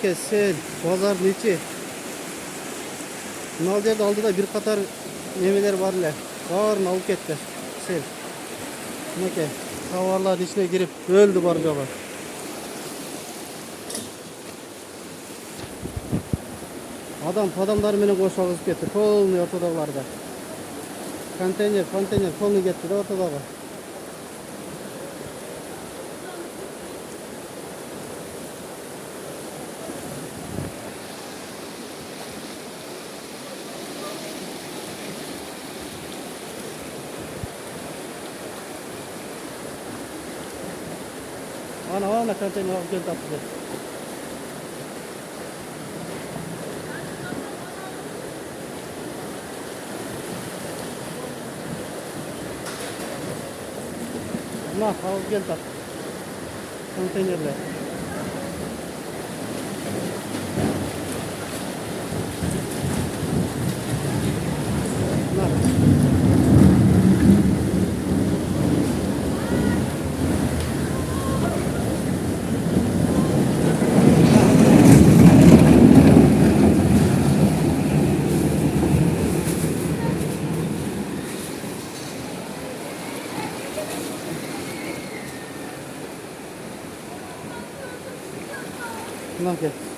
Mineke sel, pazar içi. Bunal yerde aldıda bir katar nemeler var ile. Bağırın alıp gitti. Sel. Mineke tavarların içine girip öldü var baba. Adamlar beni koşalım gitti. Polnu ortadalarda. Konteyner polnu gitti de ortada. Ana konteyner alıp geldi attı. Nah, alıp geldi attı. Konteynerle. Nah gel.